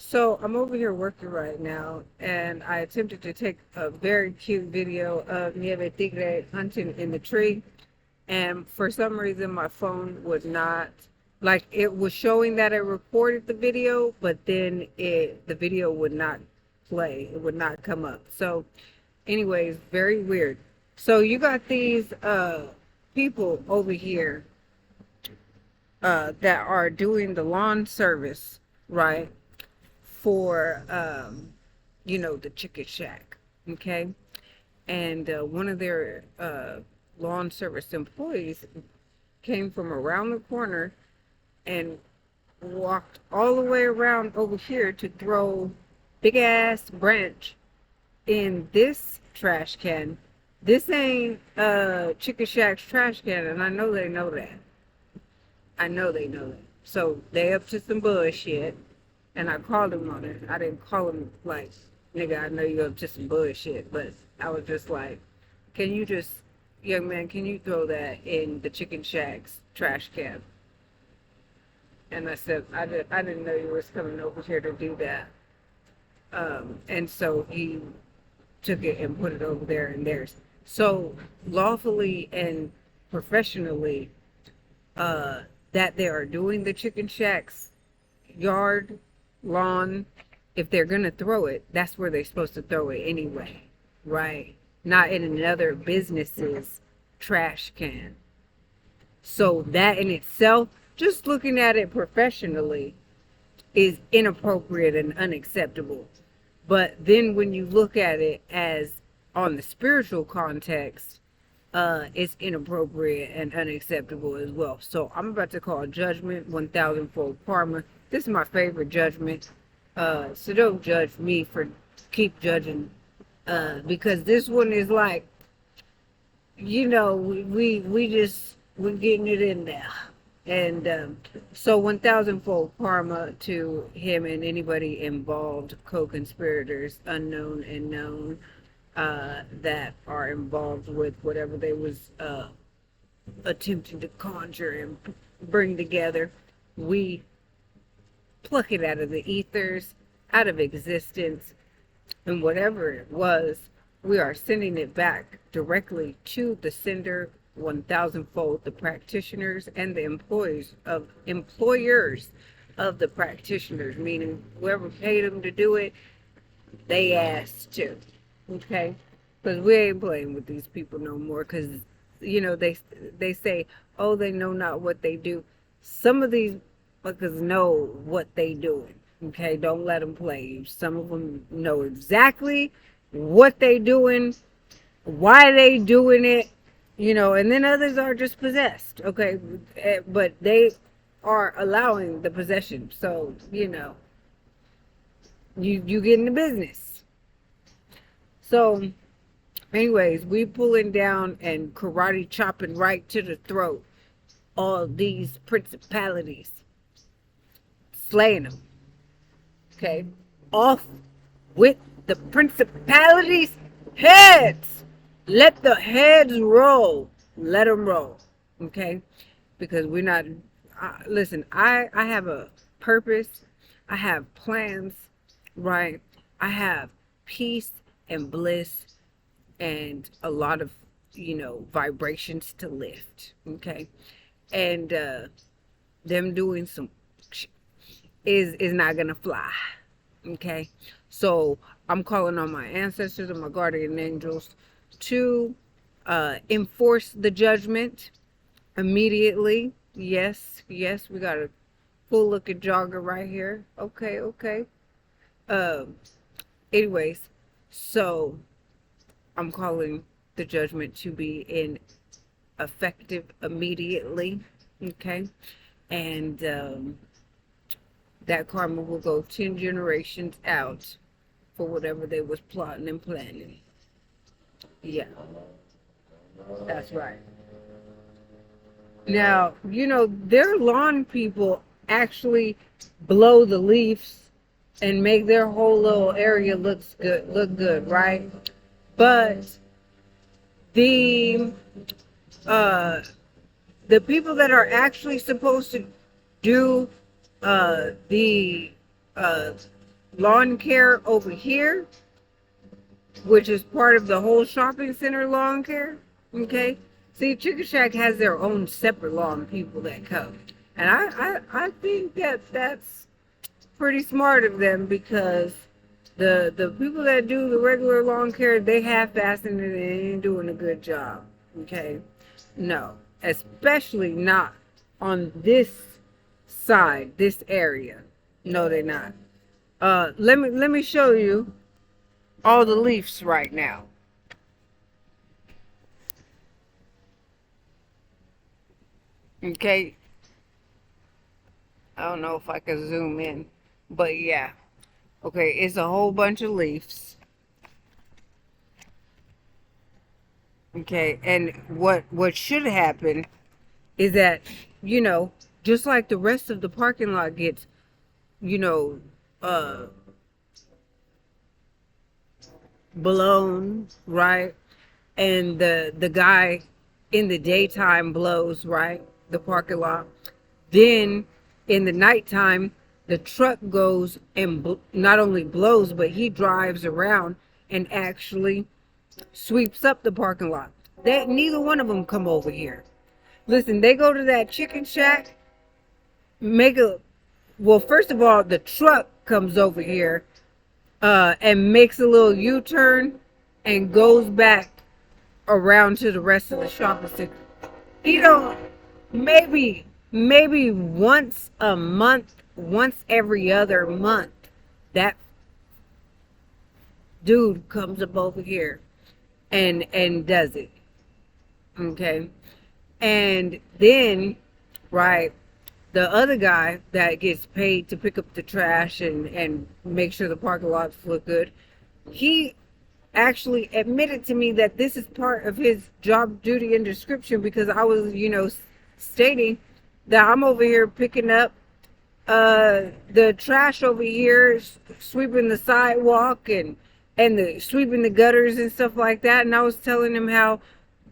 So I'm over here working right now, and I attempted to take a very cute video of Nieve Tigre hunting in the tree, and for some reason my phone would not, like, it was showing that it recorded the video, but then the video would not play. It would not come up. So anyways, very weird. So you got these people over here that are doing the lawn service, right? For the chicken shack, okay? And one of their lawn service employees came from around the corner and walked all the way around over here to throw big ass branch in this trash can. This ain't Chicken Shack's trash can, and I know they know that. I know they know that. So they up to some bullshit, and I called him on it. I didn't call him like, nigga, I know you're up to some bullshit, but I was just like, can you just, young man, can you throw that in the Chicken Shack's trash can? And I said, I didn't know you was coming over here to do that. And so he took it and put it over there in theirs. So lawfully and professionally, that they are doing the Chicken Shack's yard, lawn, if they're gonna throw it, that's where they're supposed to throw it anyway, right? Not in another business's trash can. So that in itself, just looking at it professionally, is inappropriate and unacceptable. But then when you look at it as on the spiritual context, it's inappropriate and unacceptable as well. So I'm about to call judgment 1,000-fold karma. This is my favorite judgment. So don't judge me for keep judging, because this one is like, we're getting it in there. And so 1,000-fold karma to him and anybody involved, co-conspirators, unknown and known, that are involved with whatever they was attempting to conjure and bring together. We pluck it out of the ethers, out of existence, and whatever it was, we are sending it back directly to the sender 1,000-fold, the practitioners and the employers of the practitioners, meaning whoever paid them to do it, they asked to, okay? Because we ain't playing with these people no more, because they say, oh, they know not what they do. Some of these fuckers know what they doing, okay? Don't let them play you. Some of them know exactly what they doing, why they doing it, and then others are just possessed, okay? But they are allowing the possession, so you get in the business. So anyways, we pulling down and karate chopping right to the throat all these principalities, slaying them, okay? Off with the principalities' heads. Let the heads roll. Let them roll. Okay? Because we're not... listen, I have a purpose. I have plans, right? I have peace and bliss and a lot of, vibrations to lift. Okay? And them doing some is not going to fly. Okay? So I'm calling on my ancestors and my guardian angels to enforce the judgment immediately. Yes, we got a full looking jogger right here. Okay. Anyways, so I'm calling the judgment to be in effective immediately. Okay, and that karma will go 10 generations out for whatever they was plotting and planning. Yeah, that's right. Now, their lawn people actually blow the leaves and make their whole little area look good, right? But the people that are actually supposed to do the lawn care over here, which is part of the whole shopping center lawn care. Okay. See, Chicken Shack has their own separate lawn people that come. And I think that that's pretty smart of them, because the people that do the regular lawn care, they half-assing it and they ain't doing a good job. Okay? No. Especially not on this side, this area. No, they're not. Let me show you all the leaves right now. Okay? I don't know if I can zoom in, but yeah. Okay, it's a whole bunch of leaves. Okay, and what should happen is that, you know, just like the rest of the parking lot gets, you know, blown, right? And the guy in the daytime blows, right? The parking lot. Then in the nighttime, the truck goes and not only blows, but he drives around and actually sweeps up the parking lot. That neither one of them come over here. Listen, they go to that Chicken Shack, well, first of all, the truck comes over here and makes a little U-turn and goes back around to the rest of the shopping center. You know, maybe once a month, once every other month, that dude comes up over here and does it. Okay. And then, right, the other guy that gets paid to pick up the trash and make sure the parking lots look good, he actually admitted to me that this is part of his job duty and description, because I was, you know, stating that I'm over here picking up the trash over here, sweeping the sidewalk and sweeping the gutters and stuff like that. And I was telling him how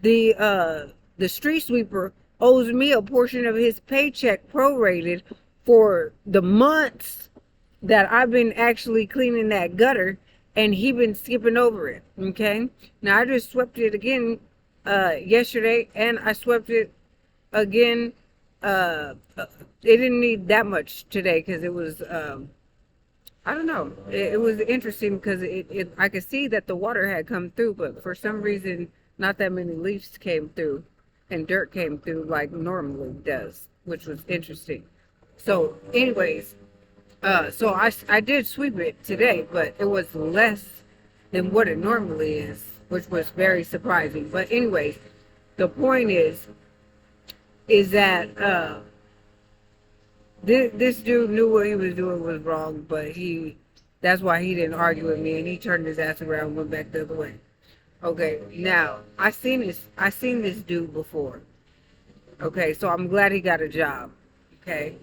the street sweeper owes me a portion of his paycheck prorated for the months that I've been actually cleaning that gutter, and he been skipping over it. Okay, now I just swept it again yesterday, and I swept it again. It didn't need that much today because it was I don't know. It was interesting because I could see that the water had come through, but for some reason not that many leaves came through and dirt came through like normally does, which was interesting. So anyways, so I did sweep it today, but it was less than what it normally is, which was very surprising. But anyways, the point is that this dude knew what he was doing was wrong, but that's why he didn't argue with me, and he turned his ass around and went back the other way. Okay, now I seen this dude before. Okay, so I'm glad he got a job. Okay,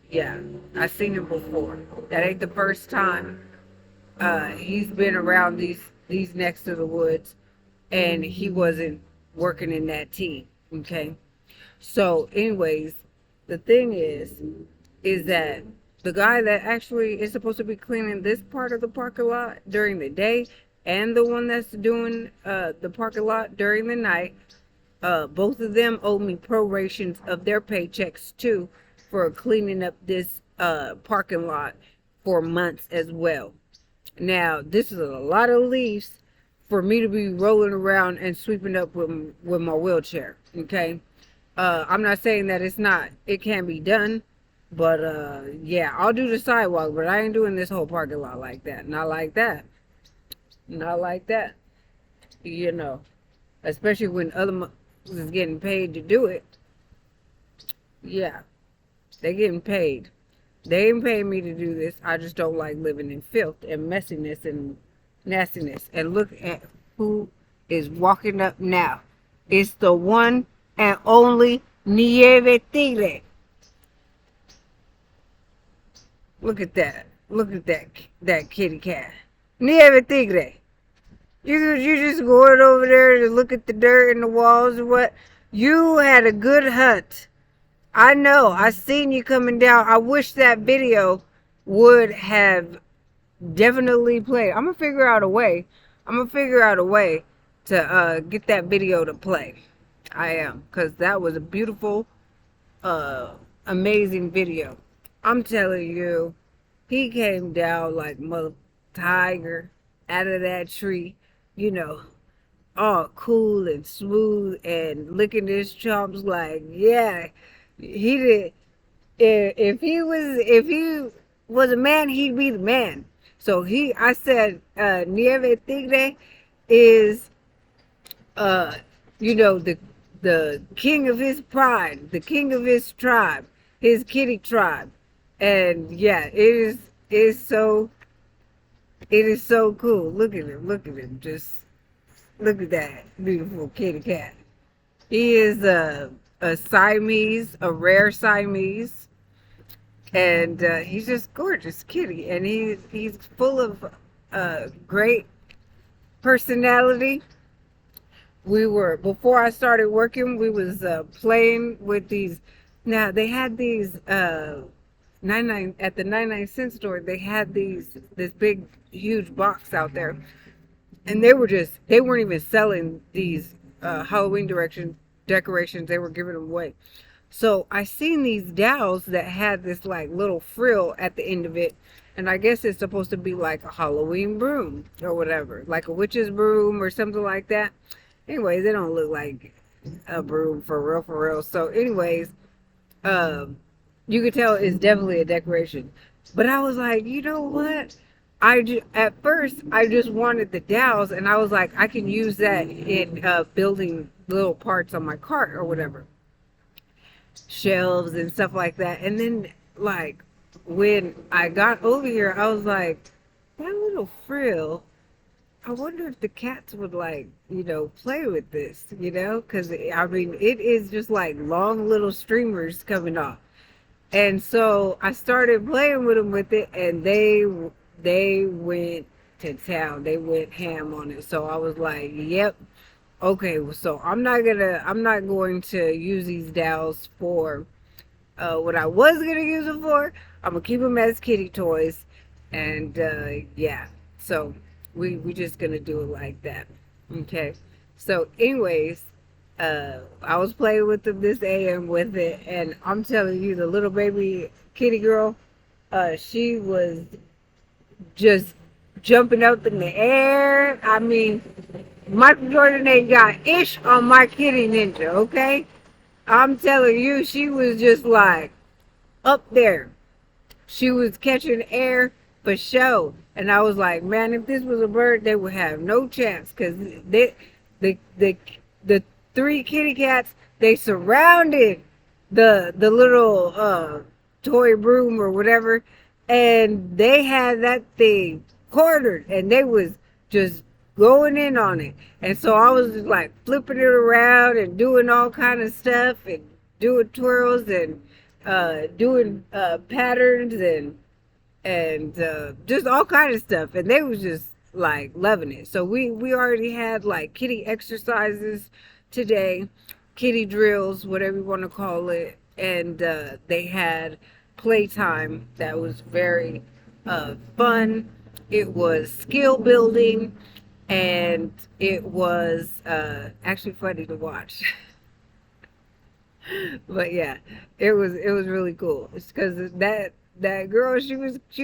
yeah, I seen him before. That ain't the first time. He's been around these next to the woods, and he wasn't working in that team. Okay, so anyways, the thing is that the guy that actually is supposed to be cleaning this part of the parking lot during the day, and the one that's doing the parking lot during the night, both of them owe me prorations of their paychecks too for cleaning up this parking lot for months as well. Now, this is a lot of leaves for me to be rolling around and sweeping up with my wheelchair. Okay, I'm not saying that it can be done, but yeah, I'll do the sidewalk, but I ain't doing this whole parking lot like that. Not like that. Not like that. You know, especially when other is getting paid to do it. Yeah, they getting paid. They ain't paying me to do this. I just don't like living in filth and messiness and nastiness. And look at who is walking up now. It's the one and only Nieve Tigre. Look at that. Look at that kitty cat. Nieve Tigre. You just going over there to look at the dirt and the walls and what? You had a good hunt. I know. I seen you coming down. I wish that video would have definitely play. I'm gonna figure out a way. I'm gonna figure out a way to get that video to play. I am, because that was a beautiful, uh, amazing video. I'm telling you, he came down like mother tiger out of that tree, you know, all cool and smooth and licking his chops like, yeah, he did. If he was a man, he'd be the man. So I said, Nieve Tigre is, uh, the king of his pride, the king of his tribe, his kitty tribe. And yeah, it is so cool. Look at him, just look at that beautiful kitty cat. He is a Siamese, a rare Siamese, and he's just gorgeous kitty, and he's full of great personality. Before I started working, we was playing with these. Now they had these 99 at the 99-cent store. They had this big huge box out there, and they weren't even selling these Halloween decorations. They were giving them away. So I seen these dowels that had this like little frill at the end of it, and I guess it's supposed to be like a Halloween broom or whatever, like a witch's broom or something like that. Anyways, they don't look like a broom for real. So anyways, you could tell it's definitely a decoration. But I was like, you know what? At first I just wanted the dowels, and I was like, I can use that in building little parts on my cart or whatever, shelves and stuff like that. And then like when I got over here, I was like, that little frill, I wonder if the cats would like, play with this, because I mean, it is just like long little streamers coming off. And so I started playing with them with it, and they went to town. They went ham on it. So I was like, yep, okay. So I'm not going to use these dowels for what I was gonna use them for. I'm gonna keep them as kitty toys, and yeah. So we just gonna do it like that. Okay. So anyways, I was playing with them this AM with it, and I'm telling you, the little baby kitty girl, she was just jumping up in the air. I mean, Michael Jordan ain't got ish on my kitty ninja, okay? I'm telling you, she was just like up there. She was catching air for show. And I was like, man, if this was a bird, they would have no chance, because the three kitty cats, they surrounded the little toy broom or whatever, and they had that thing cornered, and they was just going in on it. And so I was just like flipping it around and doing all kind of stuff and doing twirls and doing patterns and just all kind of stuff, and they was just like loving it. So we already had like kitty exercises today, kitty drills, whatever you want to call it, and they had playtime that was very fun. It was skill building, and it was actually funny to watch. But yeah, it was really cool. It's because that girl, she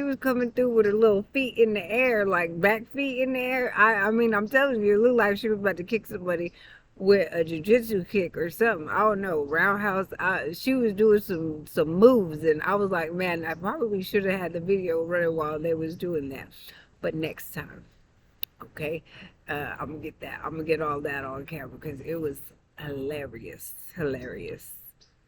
was coming through with her little feet in the air, like back feet in the air. I mean, I'm telling you, it looked like she was about to kick somebody with a jiu-jitsu kick or something. I don't know, roundhouse. She was doing some moves, and I was like, man, I probably should have had the video running while they was doing that. But next time, okay, I'm gonna get all that on camera, because it was hilarious.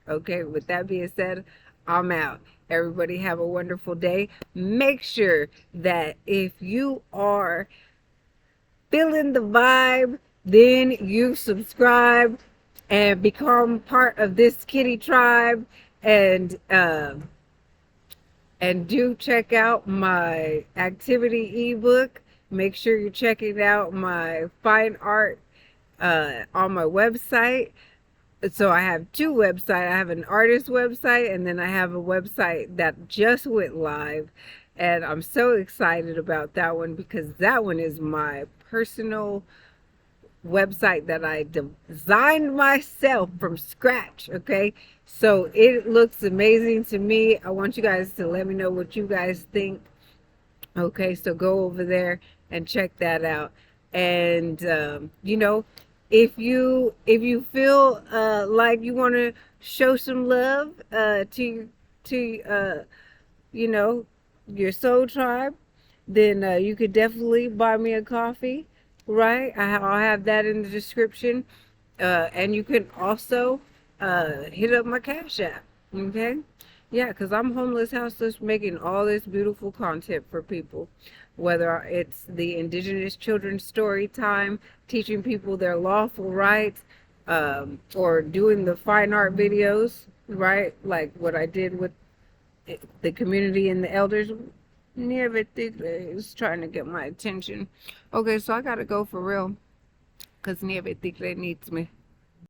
Okay, with that being said, I'm out. Everybody have a wonderful day. Make sure that if you are feeling the vibe, then you subscribe and become part of this kitty tribe, and do check out my activity ebook. Make sure you're checking out my fine art on my website. So I have two websites. I have an artist website, and then I have a website that just went live. And I'm so excited about that one because that one is my personal website that I designed myself from scratch. Okay, so it looks amazing to me. I want you guys to let me know what you guys think. Okay, so go over there and check that out. And you know, if you feel like you want to show some love to you know, your soul tribe, then you could definitely buy me a coffee, right? I'll have that in the description. And you can also hit up my Cash App, okay? Yeah, because I'm homeless, houseless, making all this beautiful content for people. Whether it's the Indigenous children's story time, teaching people their lawful rights, or doing the fine art videos, right? Like what I did with the community and the elders. Everything is trying to get my attention. Okay, so I gotta go for real, because everything needs me.